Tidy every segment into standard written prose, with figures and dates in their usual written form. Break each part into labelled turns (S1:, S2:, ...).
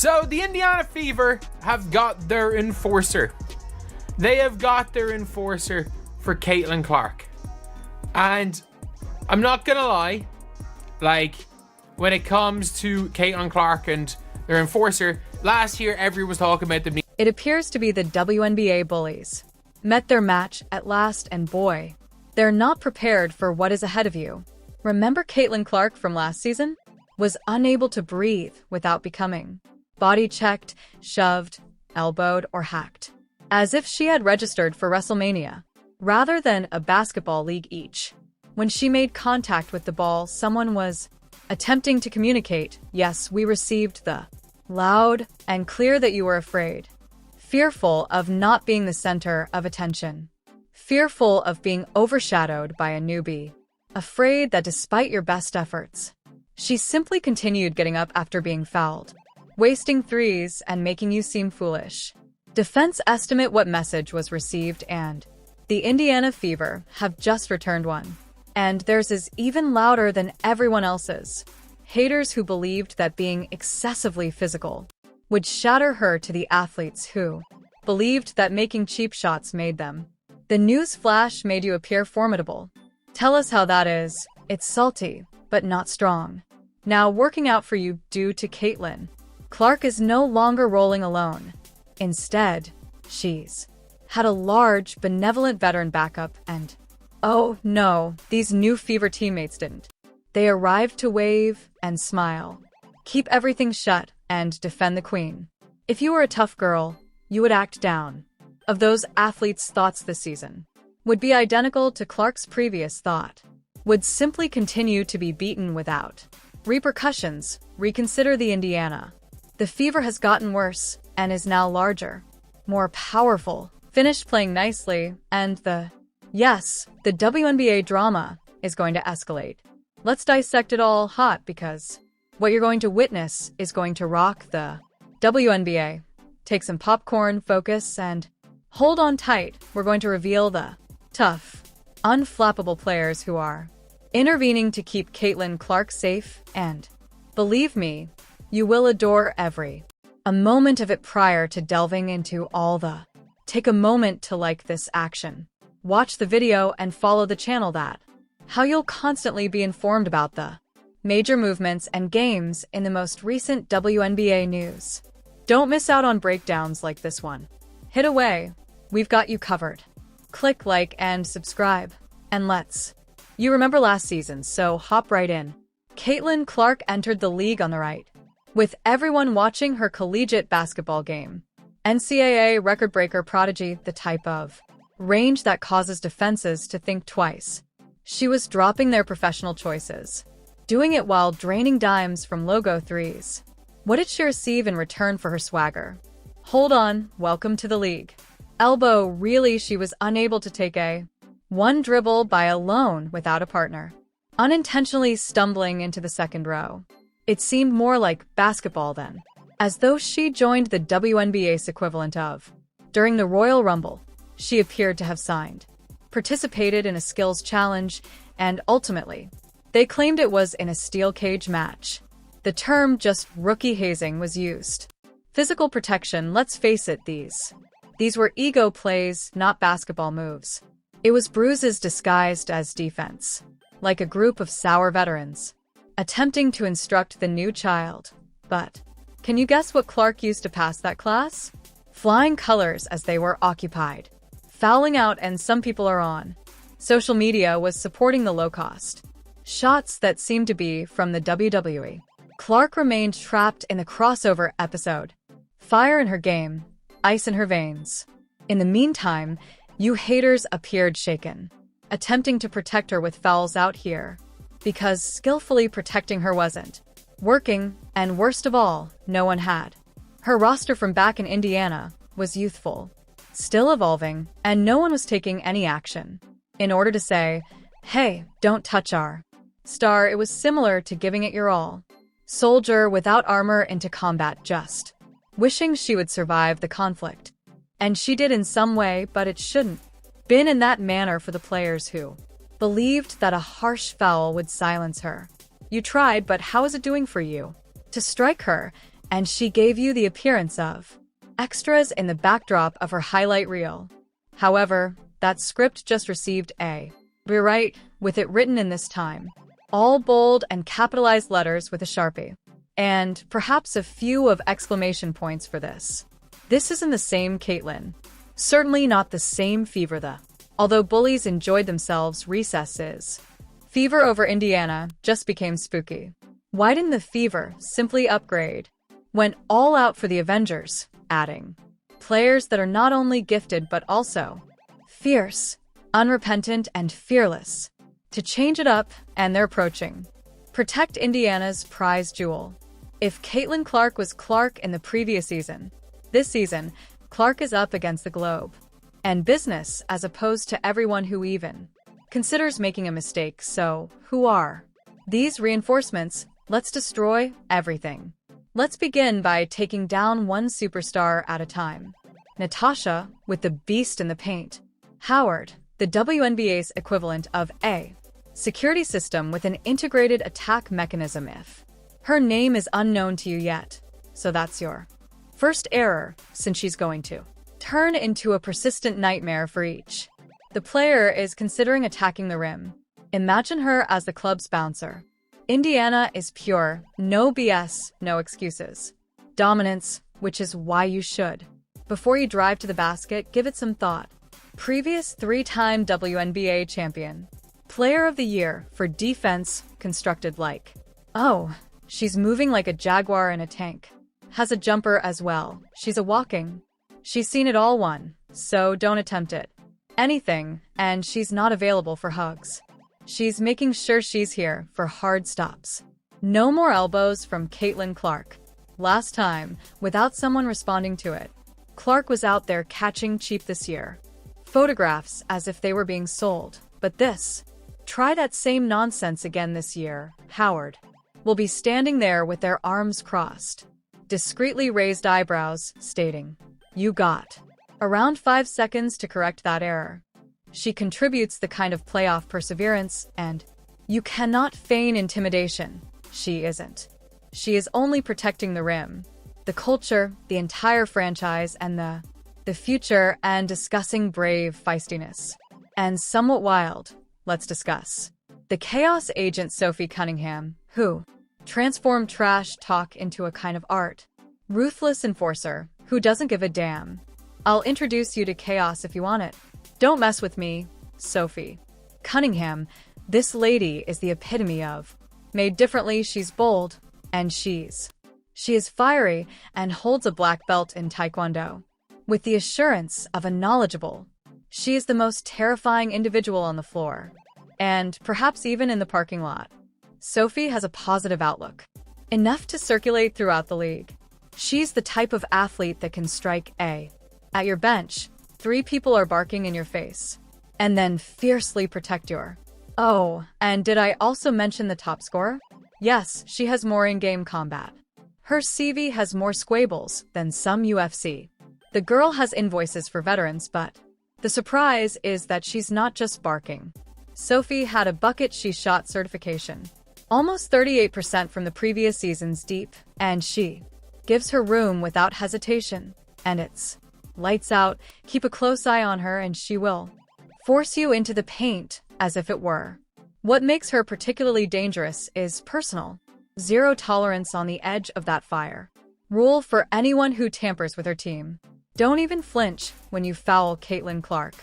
S1: So the Indiana Fever have got their enforcer. They have got their enforcer for Caitlin Clark. And I'm not gonna lie, like, when it comes to Caitlin Clark and their enforcer, last year everyone was talking about them.
S2: It appears to be the WNBA bullies. Met their match at last, and boy, they're not prepared for what is ahead of you. Remember Caitlin Clark from last season? Was unable to breathe without becoming body checked, shoved, elbowed, or hacked. As if she had registered for WrestleMania, rather than a basketball league each. When she made contact with the ball, someone was attempting to communicate. Yes, we received the loud and clear that you were afraid. Fearful of not being the center of attention. Fearful of being overshadowed by a newbie. Afraid that despite your best efforts, she simply continued getting up after being fouled, wasting threes and making you seem foolish. Defense estimate what message was received, and the Indiana Fever have just returned one. And theirs is even louder than everyone else's. Haters who believed that being excessively physical would shatter her to the athletes who believed that making cheap shots made them. The news flash made you appear formidable. Tell us how that is. It's salty, but not strong. Now working out for you due to Caitlin. Clark is no longer rolling alone. Instead, she's had a large, benevolent veteran backup, and oh no, these new Fever teammates didn't. They arrived to wave and smile, keep everything shut, and defend the queen. If you were a tough girl, you would act down. Of those athletes' thoughts this season would be identical to Clark's previous thought. Would simply continue to be beaten without repercussions. Reconsider the Indiana. The Fever has gotten worse and is now larger, more powerful, finished playing nicely, and the WNBA drama is going to escalate. Let's dissect it all hot, because what you're going to witness is going to rock the WNBA. Take some popcorn, focus, and hold on tight. We're going to reveal the tough, unflappable players who are intervening to keep Caitlin Clark safe, and believe me, you will adore every a moment of it. Prior to delving into all the, take a moment to like this action. Watch the video and follow the channel. That how you'll constantly be informed about the major movements and games in the most recent WNBA news. Don't miss out on breakdowns like this one. Hit away. We've got you covered. Click like and subscribe. And you remember last season, so hop right in. Caitlin Clark entered the league on the right, with everyone watching her collegiate basketball game. NCAA record-breaker prodigy, the type of range that causes defenses to think twice. She was dropping their professional choices, doing it while draining dimes from logo threes. What did she receive in return for her swagger? Hold on, welcome to the league. Elbow, really, she was unable to take a one dribble by alone without a partner, unintentionally stumbling into the second row. It seemed more like basketball then, as though she joined the WNBA's equivalent of. During the Royal Rumble, she appeared to have signed, participated in a skills challenge, and ultimately, they claimed it was in a steel cage match. The term just rookie hazing was used. Physical protection, let's face it, these were ego plays, not basketball moves. It was bruises disguised as defense, like a group of sour veterans attempting to instruct the new child. But can you guess what Clark used to pass that class? Flying colors as they were occupied, fouling out, and some people are on social media was supporting the low-cost shots that seemed to be from the WWE. Clark remained trapped in the crossover episode. Fire in her game, ice in her veins. In the meantime, you haters appeared shaken, attempting to protect her with fouls out here, because skillfully protecting her wasn't working, and worst of all, no one had. Her roster from back in Indiana was youthful, still evolving, and no one was taking any action. In order to say, hey, don't touch our star, it was similar to giving it your all. Soldier without armor into combat, just wishing she would survive the conflict. And she did in some way, but it shouldn't been in that manner for the players who believed that a harsh foul would silence her. You tried, but how is it doing for you? To strike her, and she gave you the appearance of extras in the backdrop of her highlight reel. However, that script just received a rewrite, with it written in this time, all bold and capitalized letters with a Sharpie, and perhaps a few of exclamation points for this. This isn't the same Caitlyn. Certainly not the same Fever the. Although bullies enjoyed themselves, recess is. Fever over Indiana just became spooky. Why didn't the Fever simply upgrade? Went all out for the Avengers, adding players that are not only gifted but also fierce, unrepentant, and fearless. To change it up, and they're approaching. Protect Indiana's prize jewel. If Caitlin Clark was Clark in the previous season, this season, Clark is up against the globe. And business, as opposed to everyone who even considers making a mistake. So, who are these reinforcements? Let's destroy everything. Let's begin by taking down one superstar at a time. Natasha, with the beast in the paint. Howard, the WNBA's equivalent of a security system with an integrated attack mechanism. If her name is unknown to you yet, so that's your first error, since she's going to turn into a persistent nightmare for each. The player is considering attacking the rim. Imagine her as the club's bouncer. Indiana is pure, no BS, no excuses. Dominance, which is why you should. Before you drive to the basket, give it some thought. Previous 3-time WNBA champion. Player of the Year for defense, constructed like. Oh, she's moving like a jaguar in a tank. Has a jumper as well. She's a walking. She's seen it all won, so don't attempt it. Anything, and she's not available for hugs. She's making sure she's here for hard stops. No more elbows from Caitlin Clark. Last time, without someone responding to it. Clark was out there catching cheap this year. Photographs as if they were being sold. But this. Try that same nonsense again this year. Howard will be standing there with their arms crossed. Discreetly raised eyebrows, stating, "You got around 5 seconds to correct that error." She contributes the kind of playoff perseverance, and you cannot feign intimidation. She isn't. She is only protecting the rim, the culture, the entire franchise, and the future, and discussing brave feistiness. And somewhat wild, let's discuss the chaos agent Sophie Cunningham, who transformed trash talk into a kind of art. Ruthless enforcer, who doesn't give a damn. I'll introduce you to chaos if you want it. Don't mess with me, Sophie Cunningham. This lady is the epitome of made differently. She's bold, and she is fiery and holds a black belt in Taekwondo. With the assurance of a knowledgeable, she is the most terrifying individual on the floor, and perhaps even in the parking lot. Sophie has a positive outlook, enough to circulate throughout the league. She's the type of athlete that can strike a at your bench. 3 people are barking in your face, and then fiercely protect your. Oh, and did I also mention the top scorer? Yes, she has more in-game combat. Her CV has more squables than some UFC. The girl has invoices for veterans, but the surprise is that she's not just barking. Sophie had a bucket she shot certification, almost 38% from the previous season's deep, and she gives her room without hesitation, and it's lights out. Keep a close eye on her and she will force you into the paint as if it were. What makes her particularly dangerous is personal. Zero tolerance on the edge of that fire. Rule for anyone who tampers with her team. Don't even flinch when you foul Caitlin Clark.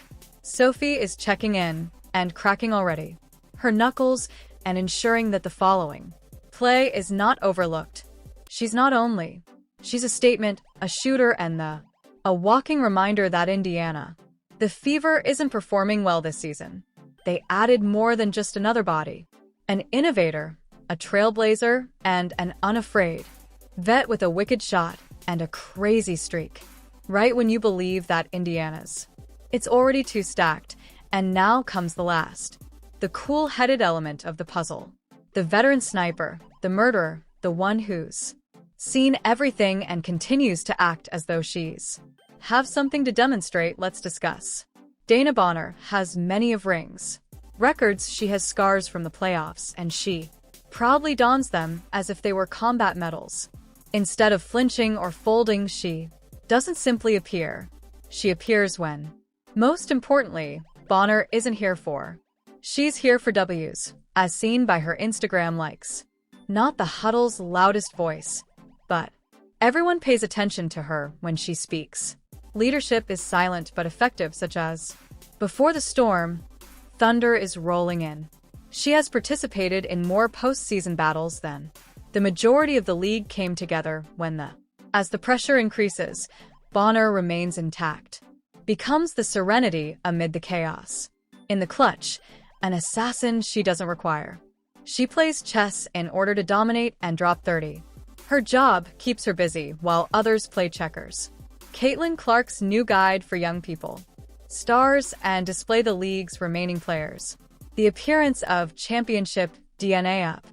S2: Sophie is checking in and cracking already. Her knuckles and ensuring that the following play is not overlooked. She's not only. She's a statement, a shooter, and a walking reminder that Indiana, the Fever, isn't performing well this season. They added more than just another body. An innovator, a trailblazer, and an unafraid vet with a wicked shot and a crazy streak. Right when you believe that Indiana's, it's already too stacked, and now comes the last. The cool-headed element of the puzzle. The veteran sniper, the murderer, the one who's seen everything and continues to act as though she's have something to demonstrate. Let's discuss. Dana Bonner has many of rings. Records. She has scars from the playoffs, and she proudly dons them as if they were combat medals. Instead of flinching or folding, she doesn't simply appear. She appears when. Most importantly, Bonner isn't here for. She's here for W's, as seen by her Instagram likes. Not the huddle's loudest voice, but everyone pays attention to her when she speaks. Leadership is silent but effective, such as, before the storm, thunder is rolling in. She has participated in more postseason battles than the majority of the league came together when as the pressure increases, Bonner remains intact, becomes the serenity amid the chaos. In the clutch, an assassin she doesn't require. She plays chess in order to dominate and drop 30. Her job keeps her busy while others play checkers. Caitlin Clark's new guide for young people. Stars and display the league's remaining players. The appearance of championship DNA up.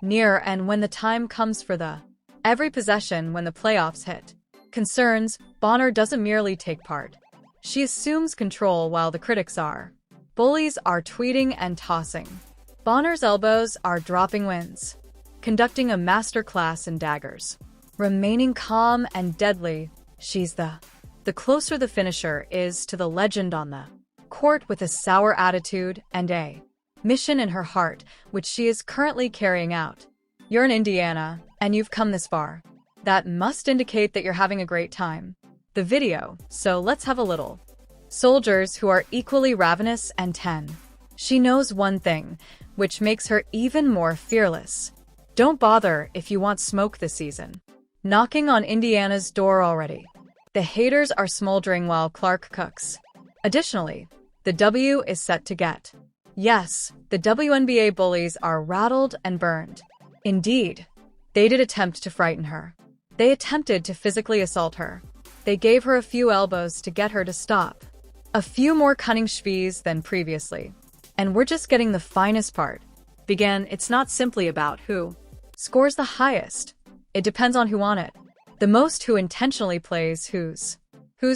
S2: Near and when the time comes for the every possession when the playoffs hit. Concerns, Bonner doesn't merely take part. She assumes control while the critics are. Bullies are tweeting and tossing. Bonner's elbows are dropping wins. Conducting a masterclass in daggers. Remaining calm and deadly, she's the closer the finisher is to the legend on the court with a sour attitude and a mission in her heart, which she is currently carrying out. You're in Indiana, and you've come this far. That must indicate that you're having a great time. The video, so let's have a little. Soldiers who are equally ravenous and 10. She knows one thing, which makes her even more fearless. Don't bother if you want smoke this season. Knocking on Indiana's door already. The haters are smoldering while Clark cooks. Additionally, the W is set to get. Yes, the WNBA bullies are rattled and burned. Indeed, they did attempt to frighten her. They attempted to physically assault her. They gave her a few elbows to get her to stop. A few more cunning spies than previously. And we're just getting the finest part. It's not simply about who scores the highest. It depends on who on it. The most who intentionally plays who's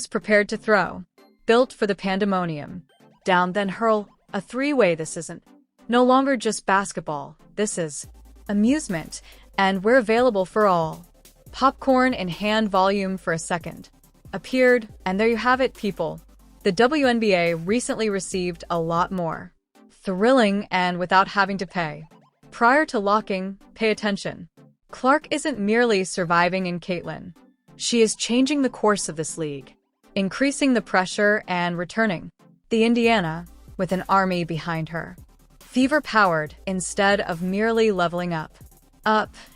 S2: prepared to throw. Built for the pandemonium. Down then hurl. A three-way. This isn't no longer just basketball. This is amusement, and we're available for all. Popcorn in hand, volume for a second. Appeared, and there you have it, people. The WNBA recently received a lot more. Thrilling and without having to pay. Prior to locking, pay attention. Clark isn't merely surviving in Caitlin. She is changing the course of this league. Increasing the pressure and returning. The Indiana, with an army behind her. Fever-powered instead of merely leveling up.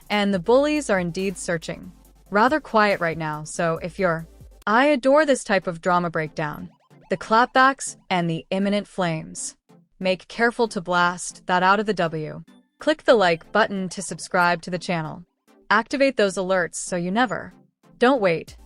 S2: And the bullies are indeed searching. Rather quiet right now, so if you're... I adore this type of drama breakdown. The clapbacks and the imminent flames. Make careful to blast that out of the W. Click the like button to subscribe to the channel. Activate those alerts so you never... Don't wait.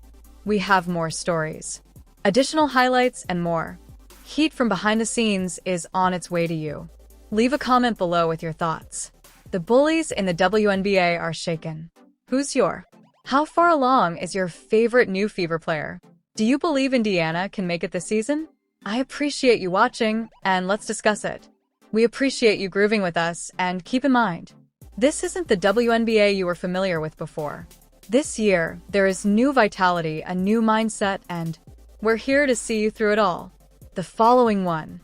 S2: We have more stories. Additional highlights and more. Heat from behind the scenes is on its way to you. Leave a comment below with your thoughts. The bullies in the WNBA are shaken. Who's your? How far along is your favorite new Fever player? Do you believe Indiana can make it this season? I appreciate you watching, and let's discuss it. We appreciate you grooving with us, and keep in mind, this isn't the WNBA you were familiar with before. This year, there is new vitality, a new mindset, and we're here to see you through it all. The following one